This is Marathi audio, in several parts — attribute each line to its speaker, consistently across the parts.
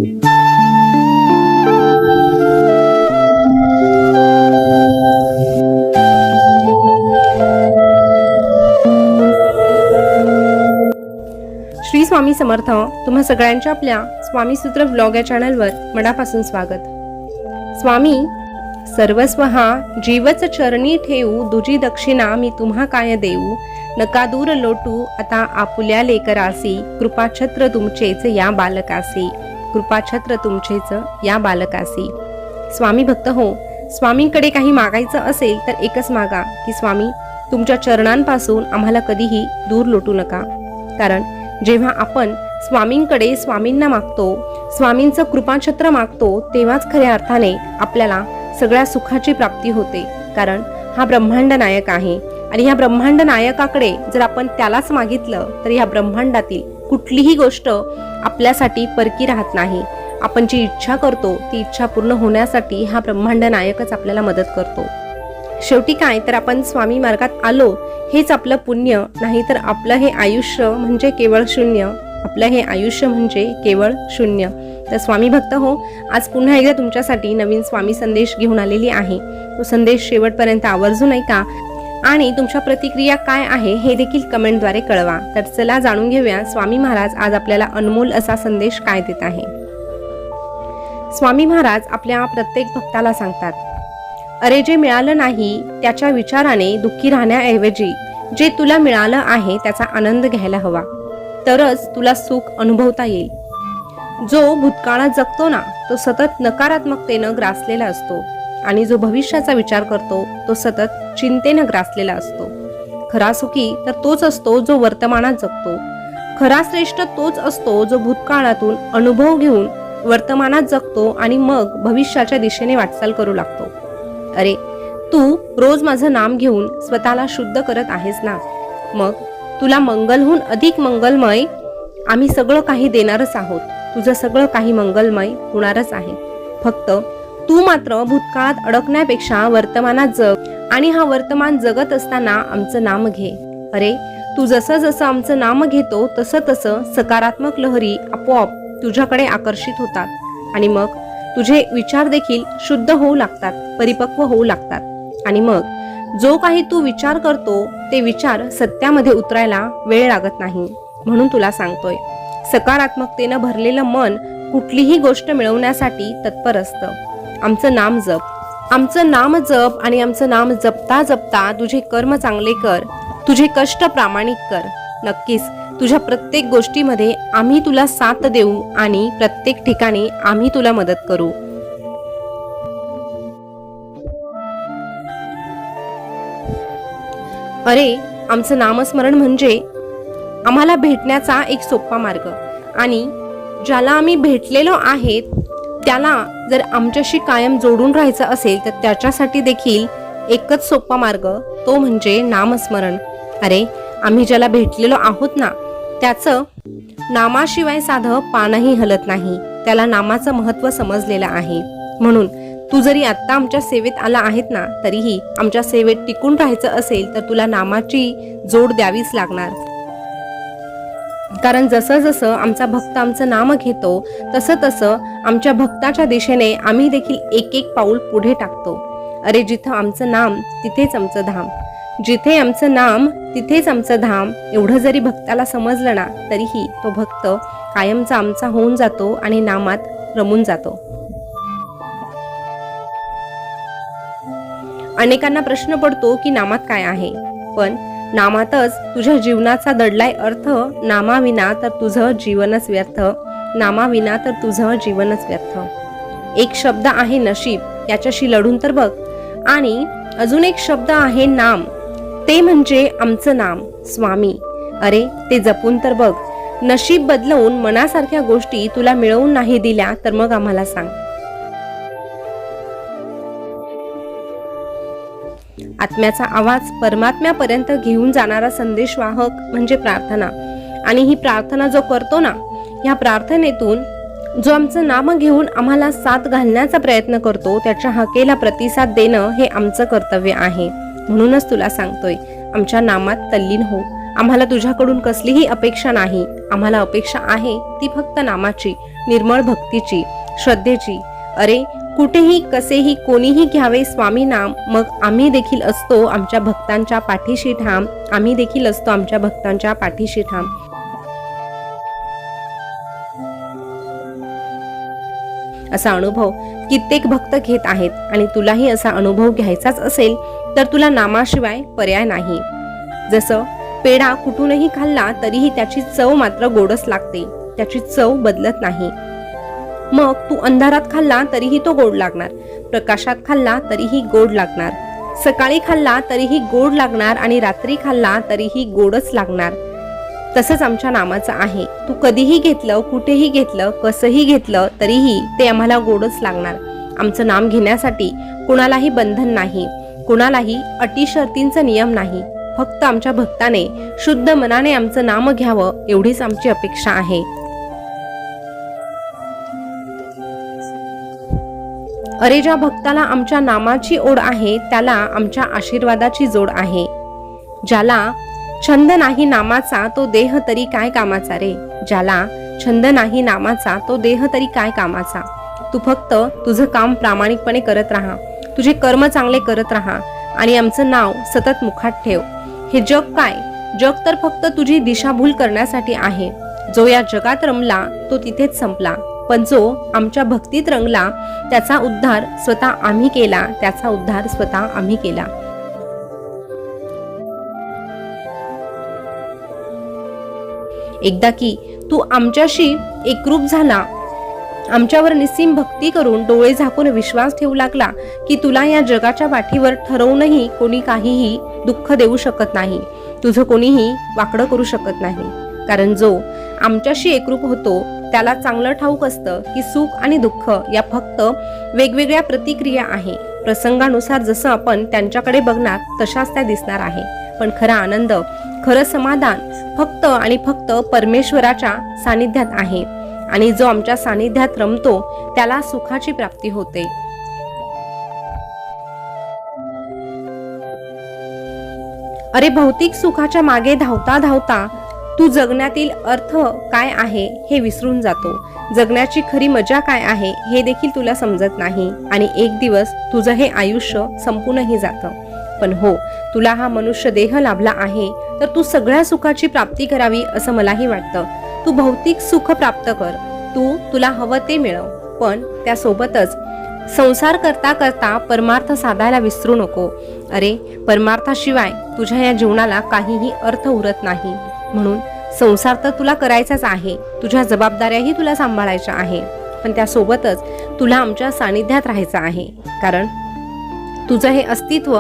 Speaker 1: श्री स्वामी समर्थ. तुम्हा सगळ्यांच्या आपल्या स्वामी सूत्र ब्लॉग या चॅनलवर मनापासून स्वागत. स्वामी, सर्वस्व हा जीवच चरणी ठेवू, दुजी दक्षिणा मी तुम्हा काय देऊ, नका दूर लोटू आता आपुल्या लेकरासी, कृपाछत्र तुमचेच या बालकासी, कृपाछत्र तुमचेच या बालकासी. स्वामी भक्त हो, स्वामींकडे काही मागायचं असेल तर एकच मागा की स्वामी, तुमच्या चरणांपासून आम्हाला कधीही दूर लोटू नका. कारण जेव्हा आपण स्वामींकडे स्वामींना मागतो, स्वामींचं कृपाछत्र मागतो, तेव्हाच खऱ्या अर्थाने आपल्याला सगळ्या सुखाची प्राप्ती होते. कारण हा ब्रह्मांड नायक आहे आणि ह्या ब्रह्मांड नायकाकडे जर आपण त्यालाच मागितलं तर ह्या ब्रह्मांडातील कुठलीही गोष्ट आपल्यासाठी परकी राहत नाही. आपण जी इच्छा करतो ती इच्छा पूर्ण होण्यासाठी हा ब्रह्मांड नायकच आपल्याला मदत करतो. शेवटी काय तर आपण स्वामी मार्गात आलो हेच आपलं पुण्य, नाही तर आपलं हे आयुष्य म्हणजे केवळ शून्य, आपलं हे आयुष्य म्हणजे केवळ शून्य. तर स्वामी भक्त हो, आज पुन्हा एकदा तुमच्यासाठी नवीन स्वामी संदेश घेऊन आलेली आहे. तो संदेश शेवटपर्यंत आवर्जून ऐका आणि तुमच्या प्रतिक्रिया काय आहे हे देखील कमेंटद्वारे कळवा. तर चला जाणून घेऊया स्वामी महाराज आज आपल्याला अनमोल असा संदेश काय देत आहे. स्वामी महाराज आपल्या प्रत्येक भक्ताला सांगतात, अरे जे मिळालं नाही त्याच्या विचाराने दुःखी राहण्याऐवजी जे तुला मिळालं आहे त्याचा आनंद घ्यायला हवा, तरच तुला सुख अनुभवता येईल. जो भूतकाळात जगतो ना तो सतत नकारात्मकतेनं ग्रासलेला असतो आणि जो भविष्याचा विचार करतो तो सतत चिंतेनं ग्रासलेला असतो. खरा सुखी तर तोच असतो जो वर्तमानात जगतो. खरा श्रेष्ठ तोच असतो जो भूतकाळातून अनुभव घेऊन वर्तमानात जगतो आणि मग भविष्याच्या दिशेने वाटचाल करू लागतो. अरे तू रोज माझं नाम घेऊन स्वतःला शुद्ध करत आहेस ना, मग तुला मंगलहून अधिक मंगलमय आम्ही सगळं काही देणारच आहोत. तुझं सगळं काही मंगलमय होणारच आहे. फक्त तू मात्र भूतकाळात अडकण्यापेक्षा वर्तमानात जग आणि हा वर्तमान जगत असताना आमचं नाम घे. अरे तू जसं जसं आमचं नाम घेतो तसं तसं सकारात्मक लहरी आपोआप तुझ्याकडे आकर्षित होतात आणि मग तुझे विचार देखील शुद्ध होऊ लागतात, परिपक्व होऊ लागतात आणि मग जो काही तू विचार करतो ते विचार सत्यामध्ये उतरायला वेळ लागत नाही. म्हणून तुला सांगतोय, सकारात्मकतेनं भरलेलं मन कुठलीही गोष्ट मिळवण्यासाठी तत्पर असतं. आमचं नाम जप, आमचं नाम जप आणि आमचं नाम जपता जपता तुझे कर्म चांगले कर, तुझे कष्ट प्रामाणिक कर. नक्कीच तुझ्या प्रत्येक गोष्टीमध्ये आम्ही तुला साथ देऊ आणि प्रत्येक ठिकाणी आम्ही तुला मदत करू. अरे आमचं नामस्मरण म्हणजे आम्हाला भेटण्याचा एक सोपा मार्ग आणि ज्याला आम्ही भेटलेलो आहेत त्याला जर आमच्याशी कायम जोडून राहायचं असेल तर त्याच्यासाठी देखील एकच सोपा मार्ग, तो म्हणजे नामस्मरण. अरे आम्ही ज्याला भेटलेलो आहोत ना त्याचं नामाशिवाय साधं पानही हलत नाही. त्याला नामाचं महत्त्व समजलेलं आहे. म्हणून तू जरी आत्ता आमच्या सेवेत आला आहेत ना तरीही आमच्या सेवेत टिकून राहायचं असेल तर तुला नामाची जोड द्यावीच लागणार. कारण जसं जसं आमचा भक्त आमचं नाम घेतो तसं तसं आमच्या भक्ताच्या दिशेने आम्ही देखील एक एक पाऊल पुढे टाकतो. अरे जिथं आमचं नाम तिथेच आमचं धाम, जिथे आमचं नाम तिथेच आमचं धाम. एवढं जरी भक्ताला समजलं ना तरीही तो भक्त कायमचा आमचा होऊन जातो आणि नामात रमून जातो. अनेकांना प्रश्न पडतो की नामात काय आहे, पण नामातच तुझ्या जीवनाचा दडलाय अर्थ. नामाविना तर तुझं जीवनच व्यर्थ, नामाविना तर तुझं जीवनच व्यर्थ. एक शब्द आहे नशीब, याच्याशी लढून तर बघ. आणि अजून एक शब्द आहे नाम, ते म्हणजे आमचं नाम स्वामी. अरे ते जपून तर बघ. नशीब बदलवून मनासारख्या गोष्टी तुला मिळवून नाही दिल्या तर मग आम्हाला सांग. आत्म्याचा आवाज परमात्म्यापर्यंत घेऊन जाणारा संदेशवाहक म्हणजे प्रार्थना. आणि ही प्रार्थना जो करतो ना, ह्या प्रार्थनेतून जो आमचं नाम घेऊन आम्हाला साथ घालण्याचा प्रयत्न करतो त्याच्या हाकेला प्रतिसाद देणं हे आमचं कर्तव्य आहे. म्हणूनच तुला सांगतोय, आमच्या नामात तल्लीन हो. आम्हाला तुझ्याकडून कसलीही अपेक्षा नाही. आम्हाला अपेक्षा आहे ती फक्त नामाची निर्मळ भक्तीची, श्रद्धेची. अरे कुठेही कसेही कोणीही घ्यावे स्वामी नाम, मग आम्ही देखील असतो आमच्या भक्तांच्या पाठीशी ठाम. आम्ही देखील असतो आमच्या भक्तांच्या पाठीशी ठाम. असा अनुभव कित्येक भक्त घेत आहेत आणि तुलाही असा अनुभव घ्यायचाच असेल तर तुला नामाशिवाय पर्याय नाही. जसं पेढा कुठूनही खाल्ला तरीही त्याची चव मात्र गोडच लागते, त्याची चव बदलत नाही. मग तू अंधारात खाल्ला तरीही तो गोड लागणार, प्रकाशात खाल्ला तरीही गोड लागणार, सकाळी खाल्ला तरीही गोड लागणार आणि रात्री खाल्ला तरीही गोडच लागणार. तसंच आमच्या नामाचं आहे. तू कधीही घेतलं, कुठेही घेतलं, कसंही घेतलं तरीही ते आम्हाला गोडच लागणार. आमचं नाम घेण्यासाठी कुणालाही बंधन नाही, कुणालाही अटी शर्तींचा नियम नाही. फक्त आमच्या भक्ताने शुद्ध मनाने आमचं नाम घ्यावं एवढीच आमची अपेक्षा आहे. अरे ज्या भक्ताला आमच्या नामाची ओढ आहे त्याला आमच्या आशीर्वादाची जोड आहे. ज्याला छंद नाही नामाचा तो देह तरी काय कामाचा रे. ज्याला छंद नाही नामाचा तो देह तरी काय कामाचा. तू फक्त तुझं काम प्रामाणिकपणे करत राहा, तुझे कर्म चांगले करत राहा आणि आमचं नाव सतत मुखात ठेव. हे जग काय, जग तर फक्त तुझी दिशाभूल करण्यासाठी आहे. जो या जगात रमला तो तिथेच संपला, पण जो आमच्या भक्तीत रंगला त्याचा उद्धार स्वतः आम्ही केला, त्याचा उद्धार स्वतः आम्ही केला. एकदा की तू आमच्याशी एकरूप झाला, आमच्यावर निस्सीम भक्ती करून डोळे झाकून विश्वास ठेवू लागला की तुला या जगाच्या पाठीवर ठरवूनही कोणी काहीही दुःख देऊ शकत नाही, तुझं कोणीही वाकडं करू शकत नाही. कारण जो आमच्याशी एकरूप होतो त्याला चांगलं ठाऊक असतं की सुख आणि दुःख या फक्त वेगवेगळ्या प्रतिक्रिया आहे. प्रसंगानुसार जसं आपण त्यांच्याकडे बघणार तशाच त्या दिसणार आहे. पण खरा आनंद, खरं समाधान फक्त आणि फक्त परमेश्वराच्या सानिध्यात आहे आणि जो आमच्या सानिध्यात रमतो त्याला सुखाची प्राप्ती होते. अरे भौतिक सुखाच्या मागे धावता धावता तू जगण्यातील अर्थ काय आहे हे विसरून जातो. जगण्याची खरी मजा काय आहे हे देखील तुला समजत नाही आणि एक दिवस तुझं हे आयुष्य संपूनही जातं. पण हो, तुला हा मनुष्य देह लाभला आहे तर तू सगळ्या सुखाची प्राप्ती करावी असं मलाही वाटतं. तू भौतिक सुख प्राप्त कर, तुला हवं ते मिळव, पण त्यासोबतच संसार करता करता परमार्थ साधायला विसरू नको. अरे परमार्थाशिवाय तुझ्या या जीवनाला काहीही अर्थ उरत नाही. म्हणून संसार तर तुला करायचाच आहे, तुझ्या जबाबदाऱ्याही तुला सांभाळायच्या आहे, पण त्यासोबतच तुला आमच्या सानिध्यात राहायचं आहे. कारण तुझं हे अस्तित्व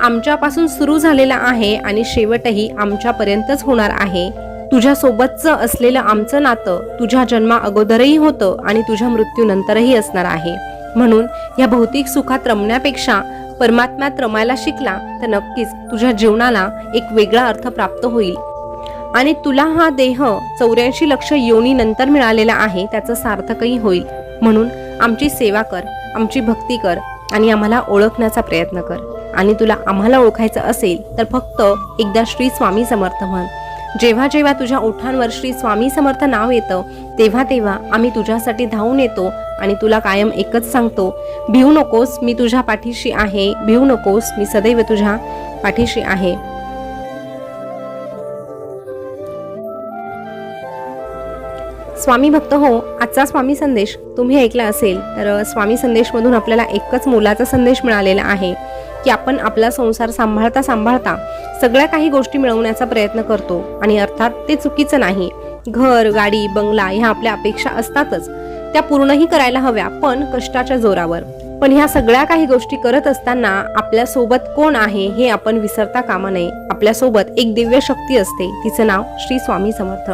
Speaker 1: आमच्यापासून सुरू झालेलं आहे आणि शेवटही आमच्यापर्यंतच होणार आहे. तुझ्या सोबतचं असलेलं आमचं नातं तुझ्या जन्मा अगोदरही होतं आणि तुझ्या मृत्यूनंतरही असणार आहे. म्हणून या भौतिक सुखात रमण्यापेक्षा परमात्म्यात रमायला शिकला तर नक्कीच तुझ्या जीवनाला एक वेगळा अर्थ प्राप्त होईल आणि तुला हा देह 84 लक्ष योनीनंतर मिळालेला आहे त्याचं सार्थकही होईल. म्हणून आमची सेवा कर, आमची भक्ती कर आणि आम्हाला ओळखण्याचा प्रयत्न कर. आणि तुला आम्हाला ओळखायचं असेल तर फक्त एकदा श्री स्वामी समर्थ म्हण. जेव्हा जेव्हा तुझ्या ओठांवर श्री स्वामी समर्थ नाव येतं तेव्हा तेव्हा आम्ही तुझ्यासाठी धावून येतो आणि तुला कायम एकच सांगतो, भिवू नकोस, मी तुझ्या पाठीशी आहे. भिवू नकोस, मी सदैव तुझ्या पाठीशी आहे. स्वामी भक्त हो, आजचा स्वामी संदेश तुम्ही ऐकला असेल तर स्वामी संदेशमधून आपल्याला एकच मोलाचा संदेश मिळालेला आहे की आपण आपला संसार सांभाळता सांभाळता सगळ्या काही गोष्टी मिळवण्याचा प्रयत्न करतो आणि अर्थात ते चुकीचं नाही. घर, गाडी, बंगला ह्या आपल्या अपेक्षा असतातच, त्या पूर्णही करायला हव्या पण कष्टाच्या जोरावर. पण ह्या सगळ्या काही गोष्टी करत असताना आपल्या सोबत कोण आहे हे आपण विसरता कामा नये. आपल्या सोबत एक दिव्य शक्ती असते, तिचं नाव श्री स्वामी समर्थ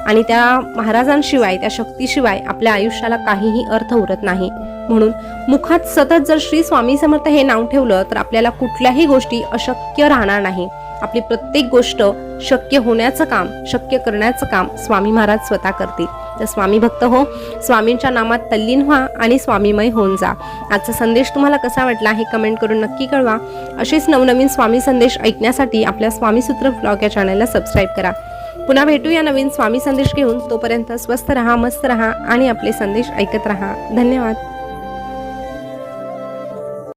Speaker 1: आणि त्या महाराजांशिवाय, त्या शक्तीशिवाय आपल्या आयुष्याला काहीही अर्थ उरत नाही. म्हणून मुखात सतत जर श्री स्वामी समर्थ हे नाव ठेवलं तर आपल्याला कुठल्याही गोष्टी अशक्य राहणार नाही. आपली प्रत्येक गोष्ट शक्य होण्याचं काम, शक्य करण्याचं काम स्वामी महाराज स्वतः करतील. तर स्वामी भक्त हो, स्वामींच्या नामात तल्लीन व्हा आणि स्वामीमय होऊन जा. आजचा संदेश तुम्हाला कसा वाटला हे कमेंट करून नक्की कळवा. असेच नवनवीन स्वामी संदेश ऐकण्यासाठी आपल्या स्वामी सूत्र व्लॉग या चॅनलला सबस्क्राईब करा. पुन्हा भेटूया नवीन स्वामी संदेश घेऊन. तोपर्यंत स्वस्थ रहा, मस्त रहा आणि आपले संदेश ऐकत रहा. धन्यवाद.